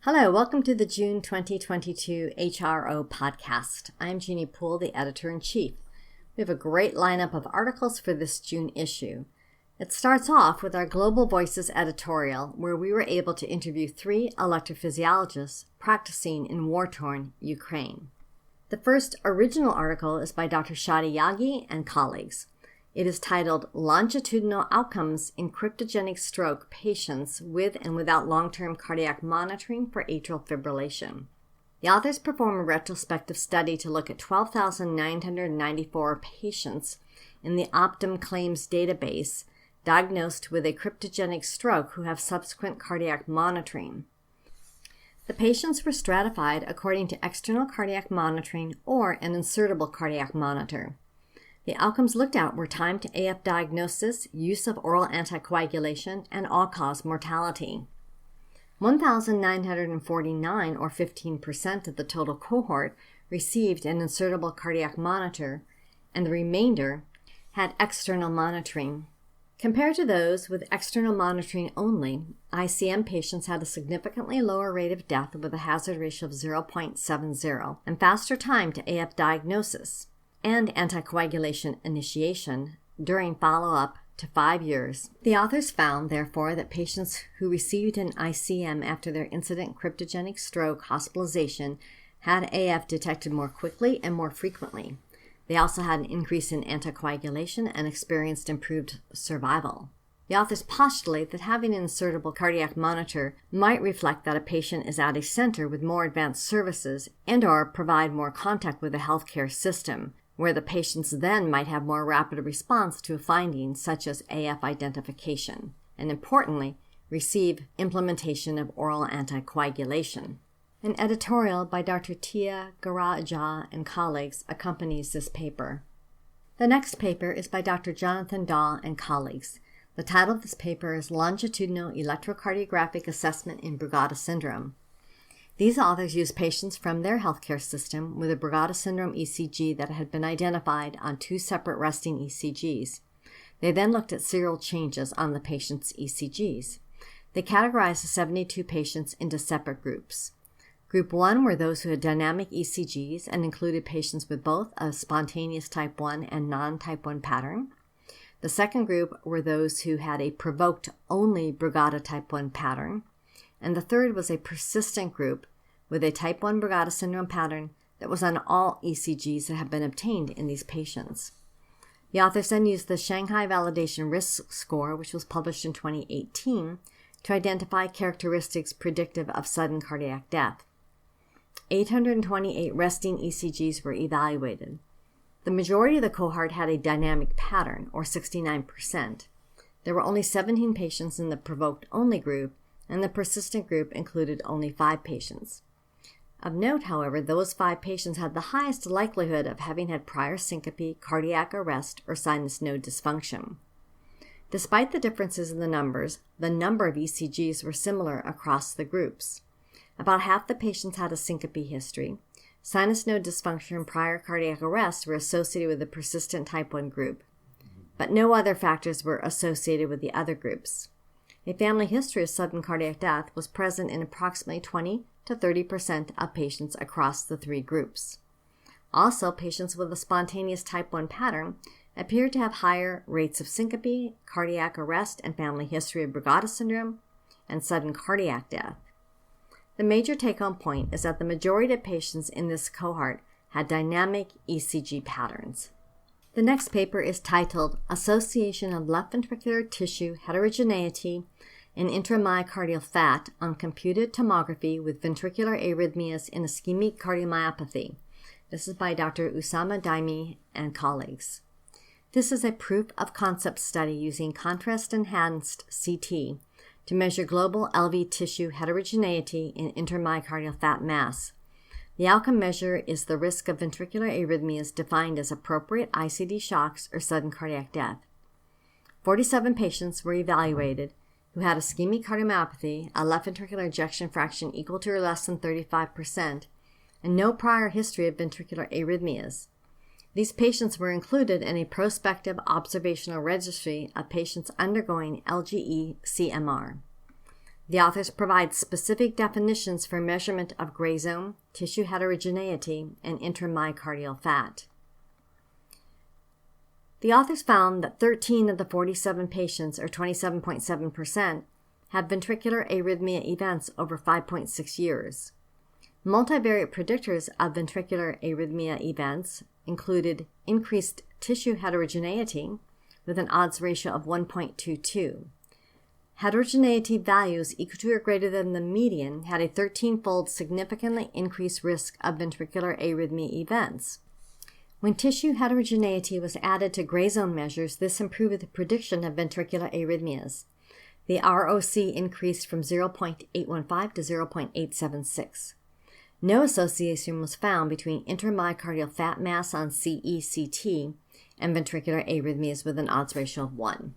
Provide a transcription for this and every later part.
Hello, welcome to the June 2022 HRO podcast. I'm Jeanne E. Poole, the editor-in-chief. We have a great lineup of articles for this June issue. It starts off with our Global Voices editorial, where we were able to interview 3 electrophysiologists practicing in war-torn Ukraine. The first original article is by Dr. Jeanne E and colleagues. It is titled Longitudinal Outcomes in Cryptogenic Stroke Patients with and Without Long-Term Cardiac Monitoring for Atrial Fibrillation. The authors perform a retrospective study to look at 12,994 patients in the Optum Claims database diagnosed with a cryptogenic stroke who have subsequent cardiac monitoring. The patients were stratified according to external cardiac monitoring or an insertable cardiac monitor. The outcomes looked at were time to AF diagnosis, use of oral anticoagulation, and all-cause mortality. 1,949, or 15% of the total cohort, received an insertable cardiac monitor, and the remainder had external monitoring. Compared to those with external monitoring only, ICM patients had a significantly lower rate of death with a hazard ratio of 0.70 and faster time to AF diagnosis and anticoagulation initiation during follow-up to 5 years. The authors found, therefore, that patients who received an ICM after their incident cryptogenic stroke hospitalization had AF detected more quickly and more frequently. They also had an increase in anticoagulation and experienced improved survival. The authors postulate that having an insertable cardiac monitor might reflect that a patient is at a center with more advanced services and/or provide more contact with the healthcare system, where the patients then might have more rapid response to a finding such as AF identification, and importantly, receive implementation of oral anticoagulation. An editorial by Dr. Tia Garaja and colleagues accompanies this paper. The next paper is by Dr. Jonathan Dahl and colleagues. The title of this paper is Longitudinal Electrocardiographic Assessment in Brugada Syndrome. These authors used patients from their healthcare system with a Brugada syndrome ECG that had been identified on 2 separate resting ECGs. They then looked at serial changes on the patient's ECGs. They categorized the 72 patients into separate groups. Group 1 were those who had dynamic ECGs and included patients with both a spontaneous type 1 and non-type 1 pattern. The second group were those who had a provoked-only Brugada type 1 pattern. And the third was a persistent group with a type 1 Brugada syndrome pattern that was on all ECGs that have been obtained in these patients. The authors then used the Shanghai Validation Risk Score, which was published in 2018, to identify characteristics predictive of sudden cardiac death. 828 resting ECGs were evaluated. The majority of the cohort had a dynamic pattern, or 69%. There were only 17 patients in the provoked-only group, and the persistent group included only 5 patients. Of note, however, those 5 patients had the highest likelihood of having had prior syncope, cardiac arrest, or sinus node dysfunction. Despite the differences in the number of ECGs were similar across the groups. About half the patients had a syncope history. Sinus node dysfunction and prior cardiac arrest were associated with the persistent type 1 group, but no other factors were associated with the other groups. A family history of sudden cardiac death was present in approximately 20 to 30% of patients across the 3 groups. Also, patients with a spontaneous type 1 pattern appeared to have higher rates of syncope, cardiac arrest, and family history of Brugada syndrome, and sudden cardiac death. The major take-home point is that the majority of patients in this cohort had dynamic ECG patterns. The next paper is titled Association of Left Ventricular Tissue Heterogeneity and Intramyocardial Fat on Computed Tomography with Ventricular Arrhythmias in Ischemic Cardiomyopathy. This is by Dr. Usama Daimi and colleagues. This is a proof-of-concept study using contrast-enhanced CT to measure global LV tissue heterogeneity in intramyocardial fat mass. The outcome measure is the risk of ventricular arrhythmias defined as appropriate ICD shocks or sudden cardiac death. 47 patients were evaluated who had ischemic cardiomyopathy, a left ventricular ejection fraction equal to or less than 35%, and no prior history of ventricular arrhythmias. These patients were included in a prospective observational registry of patients undergoing LGE CMR. The authors provide specific definitions for measurement of gray zone, tissue heterogeneity, and intramyocardial fat. The authors found that 13 of the 47 patients, or 27.7%, had ventricular arrhythmia events over 5.6 years. Multivariate predictors of ventricular arrhythmia events included increased tissue heterogeneity with an odds ratio of 1.22. Heterogeneity values equal to or greater than the median had a 13-fold significantly increased risk of ventricular arrhythmia events. When tissue heterogeneity was added to gray zone measures, this improved the prediction of ventricular arrhythmias. The ROC increased from 0.815 to 0.876. No association was found between intramyocardial fat mass on CECT and ventricular arrhythmias with an odds ratio of 1.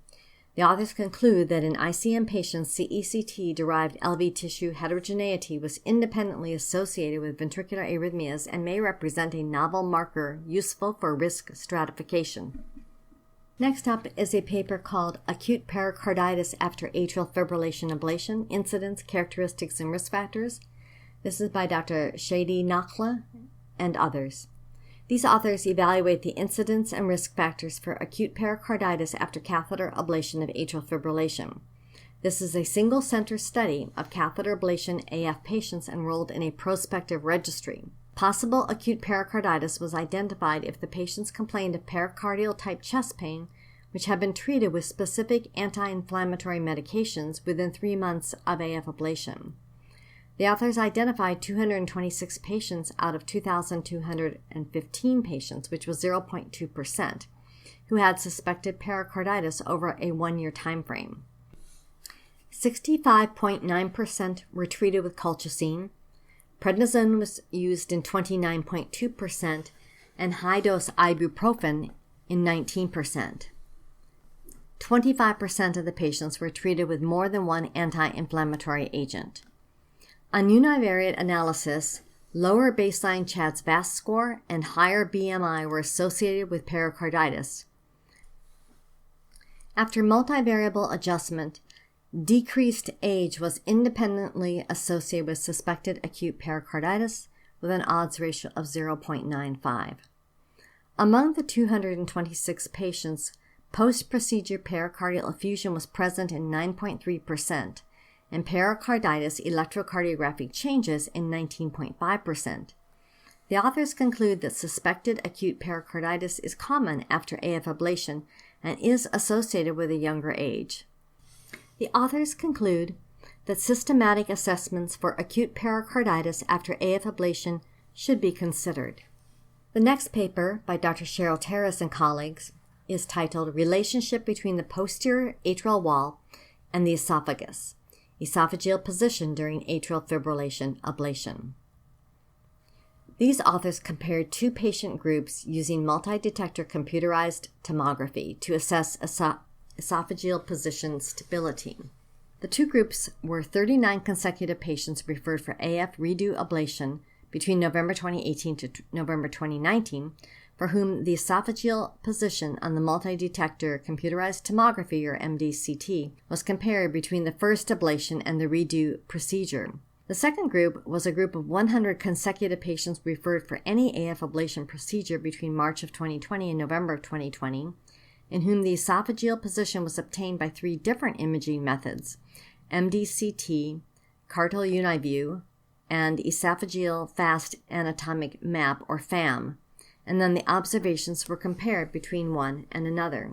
The authors conclude that in ICM patients, CECT-derived LV tissue heterogeneity was independently associated with ventricular arrhythmias and may represent a novel marker useful for risk stratification. Next up is a paper called Acute Pericarditis After Atrial Fibrillation Ablation, Incidence, Characteristics, and Risk Factors. This is by Dr. Jeanne E. and others. These authors evaluate the incidence and risk factors for acute pericarditis after catheter ablation of atrial fibrillation. This is a single-center study of catheter ablation AF patients enrolled in a prospective registry. Possible acute pericarditis was identified if the patients complained of pericardial-type chest pain, which had been treated with specific anti-inflammatory medications within 3 months of AF ablation. The authors identified 226 patients out of 2,215 patients, which was 0.2%, who had suspected pericarditis over a 1-year time frame. 65.9% were treated with colchicine. Prednisone was used in 29.2%, and high-dose ibuprofen in 19%. 25% of the patients were treated with more than one anti-inflammatory agent. On univariate analysis, lower baseline CHA2DS2-VASc score and higher BMI were associated with pericarditis. After multivariable adjustment, decreased age was independently associated with suspected acute pericarditis with an odds ratio of 0.95. Among the 226 patients, post-procedure pericardial effusion was present in 9.3%, and pericarditis electrocardiographic changes in 19.5%. The authors conclude that suspected acute pericarditis is common after AF ablation and is associated with a younger age. The authors conclude that systematic assessments for acute pericarditis after AF ablation should be considered. The next paper, by Dr. Cheryl Terrace and colleagues, is titled Relationship Between the Posterior Atrial Wall and the Esophagus, Esophageal Position During Atrial Fibrillation Ablation. These authors compared 2 patient groups using multi-detector computerized tomography to assess esophageal position stability. The 2 groups were 39 consecutive patients referred for AF redo ablation between November 2018 to November 2019, for whom the esophageal position on the multi-detector computerized tomography, or MDCT, was compared between the first ablation and the redo procedure. The second group was a group of 100 consecutive patients referred for any AF ablation procedure between March of 2020 and November of 2020, in whom the esophageal position was obtained by 3 different imaging methods: MDCT, Cartel Uniview, and esophageal fast anatomic map, or FAM, and then the observations were compared between one and another.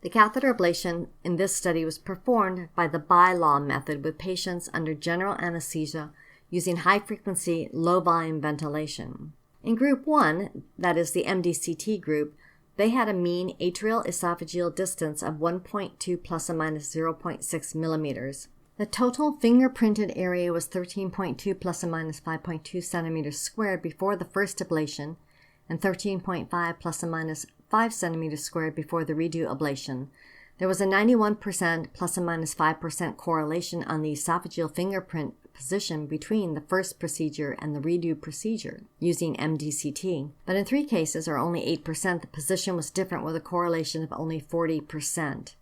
The catheter ablation in this study was performed by the by-law method with patients under general anesthesia using high-frequency, low-volume ventilation. In Group 1, that is the MDCT group, they had a mean atrial esophageal distance of 1.2 plus or minus 0.6 millimeters. The total fingerprinted area was 13.2 plus or minus 5.2 centimeters squared before the first ablation, and 13.5 plus or minus 5 centimeters squared before the redo ablation. There was a 91% plus or minus 5% correlation on the esophageal fingerprint position between the first procedure and the redo procedure using MDCT. But in 3 cases, or only 8%, the position was different with a correlation of only 40%.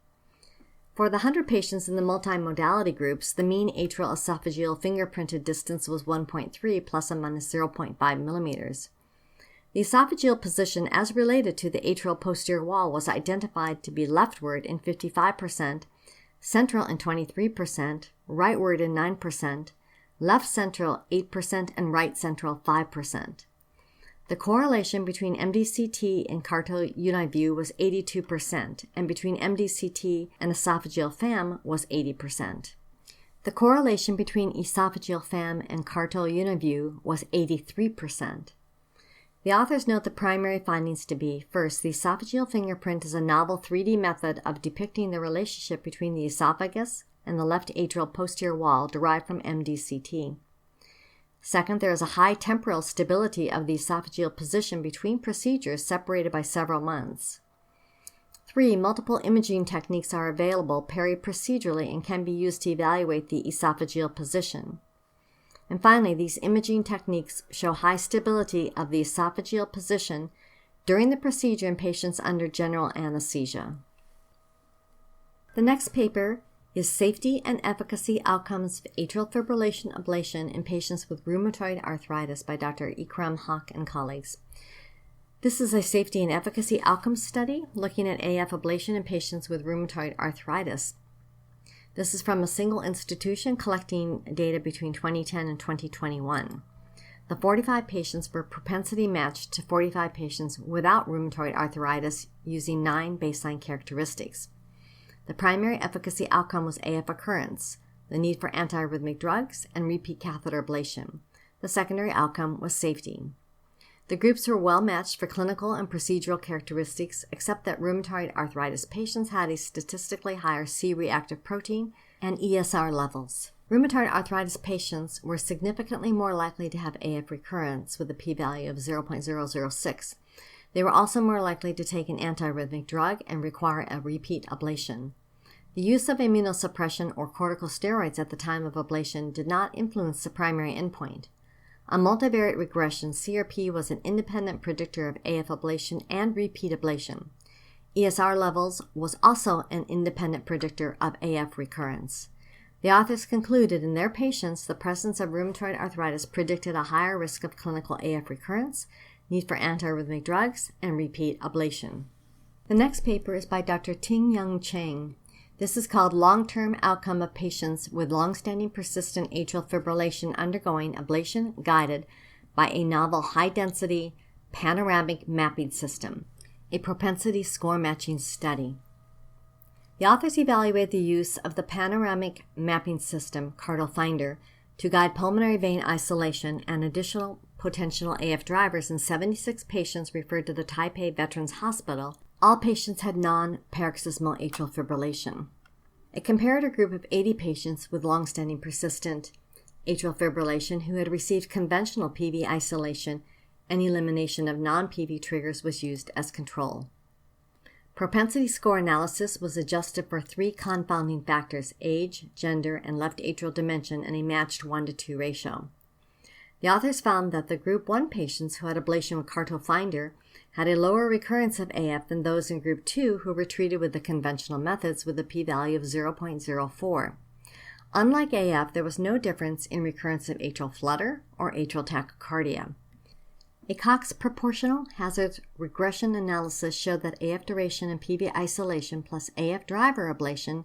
For the 100 patients in the multimodality groups, the mean atrial esophageal fingerprinted distance was 1.3 plus or minus 0.5 millimeters. The esophageal position as related to the atrial posterior wall was identified to be leftward in 55%, central in 23%, rightward in 9%, left central 8%, and right central 5%. The correlation between MDCT and Carto Uniview was 82%, and between MDCT and esophageal FAM was 80%. The correlation between esophageal FAM and Carto Uniview was 83%. The authors note the primary findings to be, first, the esophageal fingerprint is a novel 3D method of depicting the relationship between the esophagus and the left atrial posterior wall derived from MDCT. Second, there is a high temporal stability of the esophageal position between procedures separated by several months. 3, multiple imaging techniques are available peri-procedurally and can be used to evaluate the esophageal position. And finally, these imaging techniques show high stability of the esophageal position during the procedure in patients under general anesthesia. The next paper is Safety and Efficacy Outcomes of Atrial Fibrillation Ablation in Patients with Rheumatoid Arthritis by Dr. Ikram Haq and colleagues. This is a safety and efficacy outcomes study looking at AF ablation in patients with rheumatoid arthritis. This is from a single institution collecting data between 2010 and 2021. The 45 patients were propensity matched to 45 patients without rheumatoid arthritis using 9 baseline characteristics. The primary efficacy outcome was AF occurrence, the need for antiarrhythmic drugs, and repeat catheter ablation. The secondary outcome was safety. The groups were well matched for clinical and procedural characteristics, except that rheumatoid arthritis patients had a statistically higher C-reactive protein and ESR levels. Rheumatoid arthritis patients were significantly more likely to have AF recurrence with a p-value of 0.006. They were also more likely to take an antiarrhythmic drug and require a repeat ablation. The use of immunosuppression or corticosteroids at the time of ablation did not influence the primary endpoint. On multivariate regression, CRP was an independent predictor of AF ablation and repeat ablation. ESR levels was also an independent predictor of AF recurrence. The authors concluded in their patients the presence of rheumatoid arthritis predicted a higher risk of clinical AF recurrence, need for antiarrhythmic drugs, and repeat ablation. The next paper is by Dr. Ting-Young Chang. This is called Long-Term Outcome of Patients with Longstanding Persistent Atrial Fibrillation Undergoing Ablation Guided by a Novel High-Density Panoramic Mapping System, a propensity score matching study. The authors evaluated the use of the Panoramic Mapping System, Carto Finder, to guide pulmonary vein isolation and additional potential AF drivers in 76 patients referred to the Taipei Veterans Hospital. All patients had non-paroxysmal atrial fibrillation. A comparator group of 80 patients with longstanding persistent atrial fibrillation who had received conventional PV isolation and elimination of non-PV triggers was used as control. Propensity score analysis was adjusted for 3 confounding factors: age, gender, and left atrial dimension in a matched 1:2 ratio. The authors found that the Group 1 patients who had ablation with Carto Finder had a lower recurrence of AF than those in Group 2 who were treated with the conventional methods with a p-value of 0.04. Unlike AF, there was no difference in recurrence of atrial flutter or atrial tachycardia. A Cox proportional hazard regression analysis showed that AF duration and PV isolation plus AF driver ablation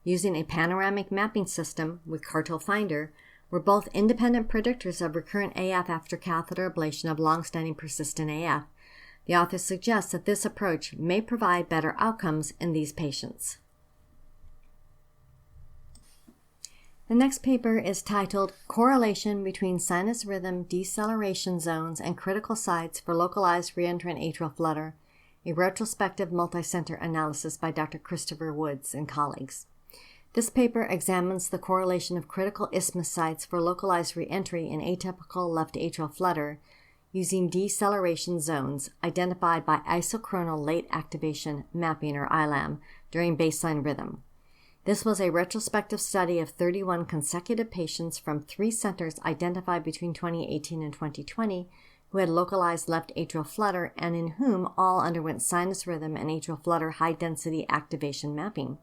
using a panoramic mapping system with Carto Finder were both independent predictors of recurrent AF after catheter ablation of longstanding persistent AF. The authors suggest that this approach may provide better outcomes in these patients. The next paper is titled Correlation Between Sinus Rhythm Deceleration Zones and Critical Sites for Localized Reentrant Atrial Flutter, a retrospective multicenter analysis by Dr. Christopher Woods and colleagues. This paper examines the correlation of critical isthmus sites for localized reentry in atypical left atrial flutter using deceleration zones identified by isochronal late activation mapping or ILAM during baseline rhythm. This was a retrospective study of 31 consecutive patients from 3 centers identified between 2018 and 2020 who had localized left atrial flutter and in whom all underwent sinus rhythm and atrial flutter high-density activation mapping.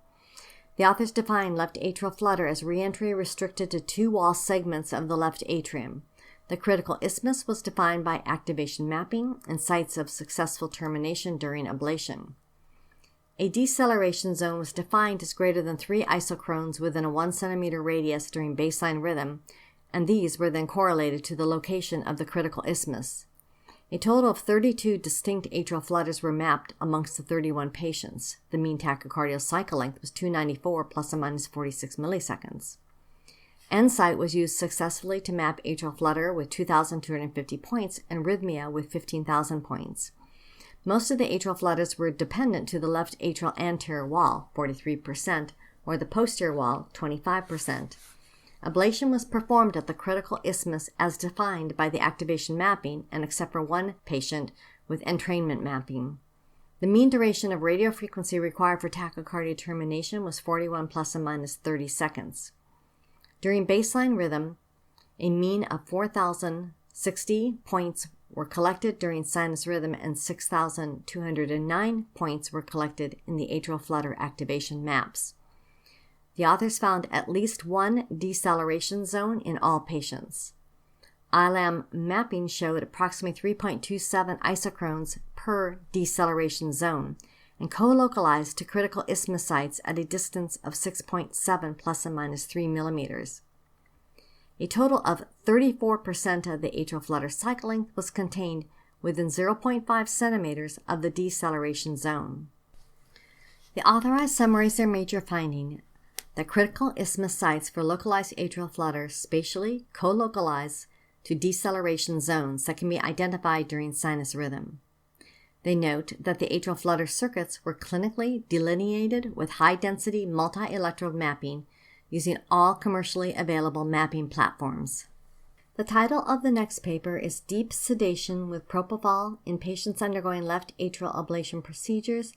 The authors defined left atrial flutter as reentry restricted to two wall segments of the left atrium. The critical isthmus was defined by activation mapping and sites of successful termination during ablation. A deceleration zone was defined as greater than 3 isochrones within a 1 centimeter radius during baseline rhythm, and these were then correlated to the location of the critical isthmus. A total of 32 distinct atrial flutters were mapped amongst the 31 patients. The mean tachycardial cycle length was 294 plus or minus 46 milliseconds. EnSight was used successfully to map atrial flutter with 2,250 points and arrhythmia with 15,000 points. Most of the atrial flutters were dependent to the left atrial anterior wall, 43%, or the posterior wall, 25%. Ablation was performed at the critical isthmus as defined by the activation mapping, and except for one patient with entrainment mapping. The mean duration of radiofrequency required for tachycardia termination was 41 plus or minus 30 seconds. During baseline rhythm, a mean of 4,060 points were collected during sinus rhythm and 6,209 points were collected in the atrial flutter activation maps. The authors found at least one deceleration zone in all patients. ILAM mapping showed approximately 3.27 isochrones per deceleration zone and co-localized to critical isthmus sites at a distance of 6.7 plus or minus 3 millimeters. A total of 34% of the atrial flutter cycle length was contained within 0.5 centimeters of the deceleration zone. The authors summarized their major finding that critical isthmus sites for localized atrial flutter spatially co-localize to deceleration zones that can be identified during sinus rhythm. They note that the atrial flutter circuits were clinically delineated with high-density multi-electrode mapping using all commercially available mapping platforms. The title of the next paper is Deep Sedation with Propofol in Patients Undergoing Left Atrial Ablation Procedures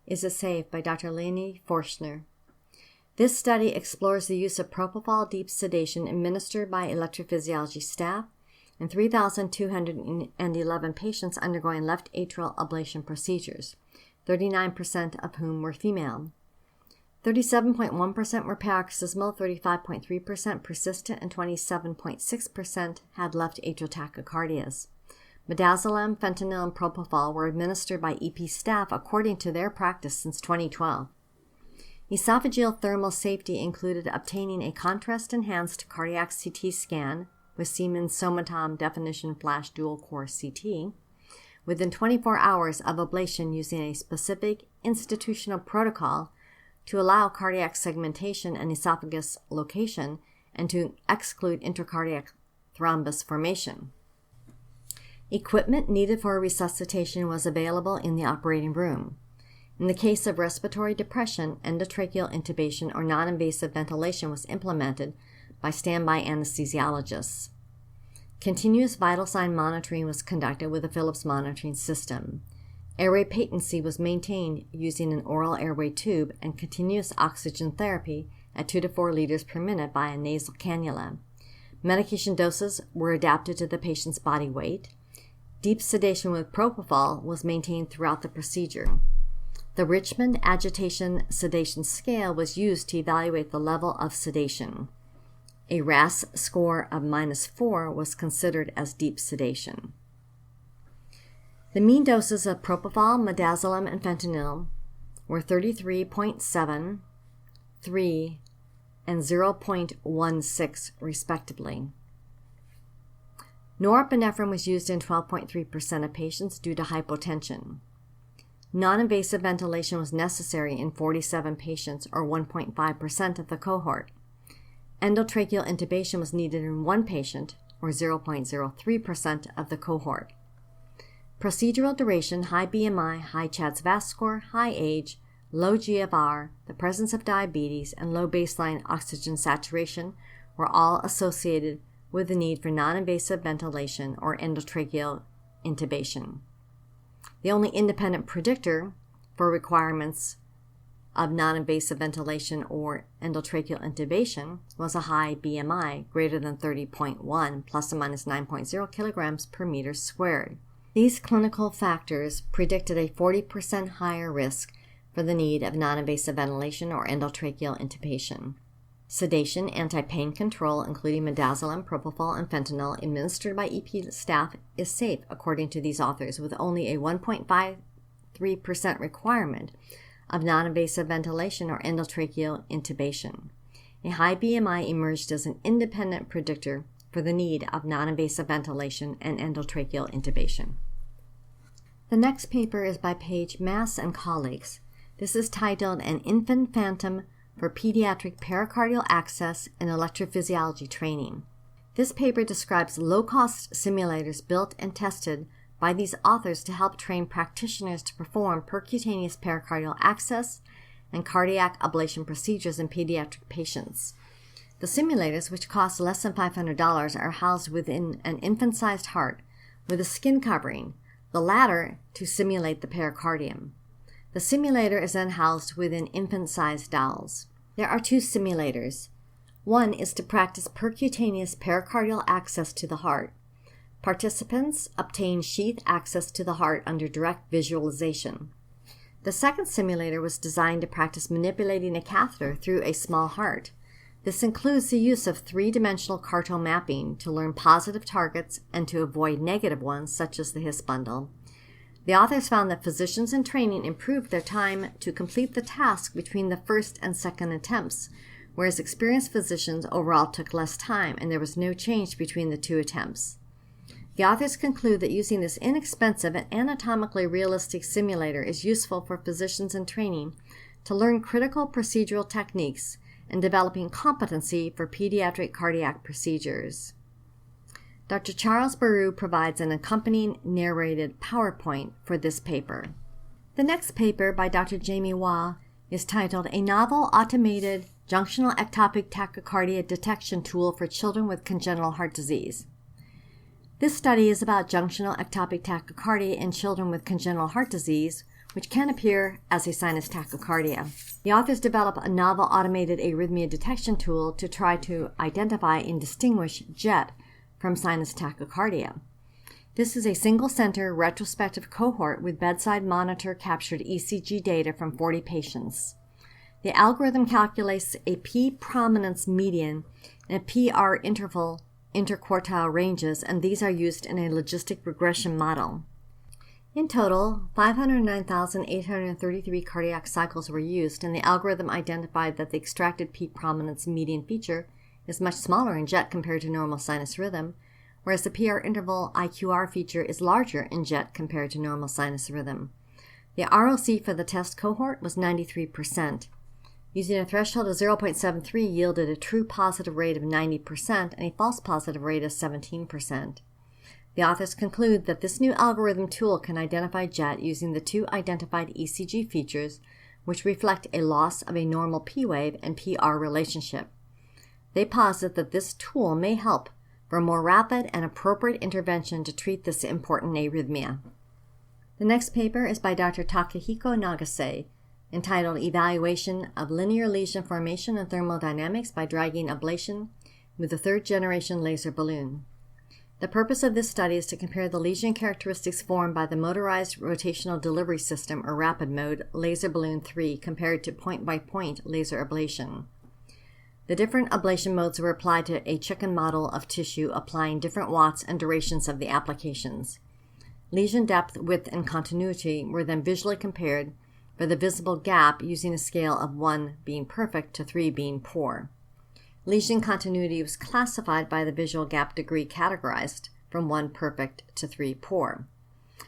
is Saved by Dr. Jeanne Forstner. This study explores the use of propofol deep sedation administered by electrophysiology staff in 3,211 patients undergoing left atrial ablation procedures, 39% of whom were female. 37.1% were paroxysmal, 35.3% persistent, and 27.6% had left atrial tachycardias. Midazolam, fentanyl, and propofol were administered by EP staff according to their practice since 2012. Esophageal thermal safety included obtaining a contrast-enhanced cardiac CT scan with Siemens Somatom definition flash dual-core CT within 24 hours of ablation using a specific institutional protocol to allow cardiac segmentation and esophagus location and to exclude intracardiac thrombus formation. Equipment needed for resuscitation was available in the operating room. In the case of respiratory depression, endotracheal intubation or non-invasive ventilation was implemented by standby anesthesiologists. Continuous vital sign monitoring was conducted with a Philips monitoring system. Airway patency was maintained using an oral airway tube and continuous oxygen therapy at 2 to 4 liters per minute by a nasal cannula. Medication doses were adapted to the patient's body weight. Deep sedation with propofol was maintained throughout the procedure. The Richmond Agitation Sedation Scale was used to evaluate the level of sedation. A RASS score of -4 was considered as deep sedation. The mean doses of propofol, midazolam, and fentanyl were 33.7, 3, and 0.16 respectively. Norepinephrine was used in 12.3% of patients due to hypotension. Non-invasive ventilation was necessary in 47 patients, or 1.5% of the cohort. Endotracheal intubation was needed in 1 patient, or 0.03% of the cohort. Procedural duration, high BMI, high CHA2DS2-VASc score, high age, low GFR, the presence of diabetes, and low baseline oxygen saturation were all associated with the need for non-invasive ventilation or endotracheal intubation. The only independent predictor for requirements of non-invasive ventilation or endotracheal intubation was a high BMI greater than 30.1 plus or minus 9.0 kilograms per meter squared. These clinical factors predicted a 40% higher risk for the need of non-invasive ventilation or endotracheal intubation. Sedation, anti-pain control, including midazolam, propofol, and fentanyl, administered by EP staff is safe, according to these authors, with only a 1.53% requirement of non-invasive ventilation or endotracheal intubation. A high BMI emerged as an independent predictor for the need of non-invasive ventilation and endotracheal intubation. The next paper is by Page, Mass. And colleagues. This is titled An Infant Phantom for Pediatric Pericardial Access and Electrophysiology Training. This paper describes low-cost simulators built and tested by these authors to help train practitioners to perform percutaneous pericardial access and cardiac ablation procedures in pediatric patients. The simulators, which cost less than $500, are housed within an infant-sized heart with a skin covering, the latter to simulate the pericardium. The simulator is then housed within infant-sized dowels. There are two simulators. One is to practice percutaneous pericardial access to the heart. Participants obtain sheath access to the heart under direct visualization. The second simulator was designed to practice manipulating a catheter through a small heart. This includes the use of three-dimensional carto mapping to learn positive targets and to avoid negative ones, such as the His bundle. The authors found that physicians in training improved their time to complete the task between the first and second attempts, whereas experienced physicians overall took less time, and there was no change between the two attempts. The authors conclude that using this inexpensive and anatomically realistic simulator is useful for physicians in training to learn critical procedural techniques and developing competency for pediatric cardiac procedures. Dr. Charles Baru provides an accompanying narrated PowerPoint for this paper. The next paper by Dr. Jeanne E is titled A Novel Automated Junctional Ectopic Tachycardia Detection Tool for Children with Congenital Heart Disease. This study is about junctional ectopic tachycardia in children with congenital heart disease, which can appear as a sinus tachycardia. The authors develop a novel automated arrhythmia detection tool to try to identify and distinguish jet from sinus tachycardia. This is a single-center retrospective cohort with bedside monitor captured ECG data from 40 patients. The algorithm calculates a P prominence median and a PR interval interquartile ranges, and these are used in a logistic regression model. In total, 509,833 cardiac cycles were used, and the algorithm identified that the extracted peak prominence median feature is much smaller in JET compared to normal sinus rhythm, whereas the PR interval IQR feature is larger in JET compared to normal sinus rhythm. The ROC for the test cohort was 93%. Using a threshold of 0.73 yielded a true positive rate of 90% and a false positive rate of 17%. The authors conclude that this new algorithm tool can identify JET using the two identified ECG features, which reflect a loss of a normal P wave and PR relationship. They posit that this tool may help for more rapid and appropriate intervention to treat this important arrhythmia. The next paper is by Dr. Takahiko Nagase, entitled Evaluation of Linear Lesion Formation and Thermodynamics by Dragging Ablation with a Third-Generation Laser Balloon. The purpose of this study is to compare the lesion characteristics formed by the Motorized Rotational Delivery System, or rapid mode, laser balloon 3 compared to point-by-point laser ablation. The different ablation modes were applied to a chicken model of tissue, applying different watts and durations of the applications. Lesion depth, width, and continuity were then visually compared for the visible gap using a scale of 1 being perfect to 3 being poor. Lesion continuity was classified by the visual gap degree categorized from 1 perfect to 3 poor.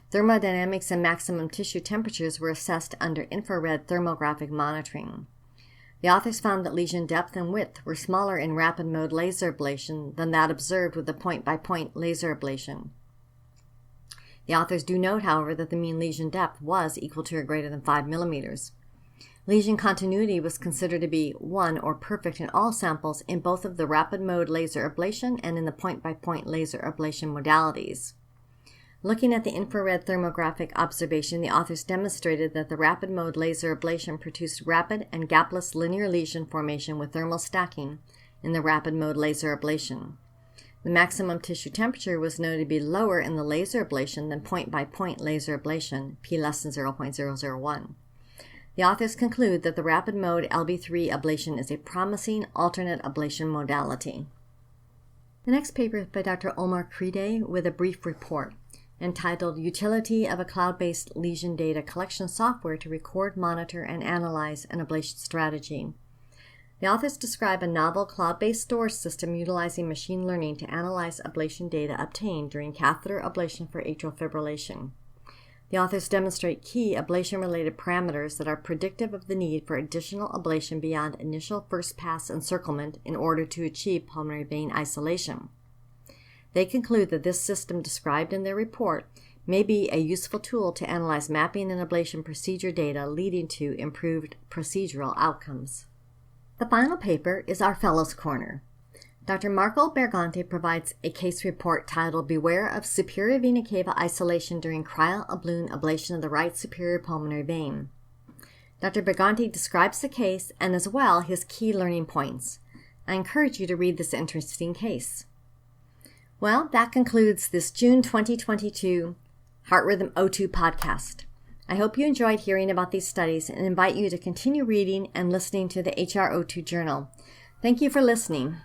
Thermodynamics and maximum tissue temperatures were assessed under infrared thermographic monitoring. The authors found that lesion depth and width were smaller in rapid mode laser ablation than that observed with the point-by-point laser ablation. The authors do note, however, that the mean lesion depth was equal to or greater than 5 millimeters. Lesion continuity was considered to be 1 or perfect in all samples in both of the rapid mode laser ablation and in the point-by-point laser ablation modalities. Looking at the infrared thermographic observation, the authors demonstrated that the rapid mode laser ablation produced rapid and gapless linear lesion formation with thermal stacking in the rapid mode laser ablation. The maximum tissue temperature was noted to be lower in the laser ablation than point-by-point laser ablation, P less than 0.001. The authors conclude that the rapid mode LB3 ablation is a promising alternate ablation modality. The next paper is by Dr. Omar Kride with a brief report entitled Utility of a Cloud-Based Lesion Data Collection Software to Record, Monitor, and Analyze an Ablation Strategy. The authors describe a novel cloud-based storage system utilizing machine learning to analyze ablation data obtained during catheter ablation for atrial fibrillation. The authors demonstrate key ablation-related parameters that are predictive of the need for additional ablation beyond initial first-pass encirclement in order to achieve pulmonary vein isolation. They conclude that this system described in their report may be a useful tool to analyze mapping and ablation procedure data leading to improved procedural outcomes. The final paper is our Fellows Corner. Dr. Marco Bergante provides a case report titled Beware of Superior Vena Cava Isolation During Cryo-Balloon Ablation of the Right Superior Pulmonary Vein. Dr. Bergante describes the case and as well his key learning points. I encourage you to read this interesting case. Well, that concludes this June 2022 Heart Rhythm O2 podcast. I hope you enjoyed hearing about these studies and invite you to continue reading and listening to the HRO2 journal. Thank you for listening.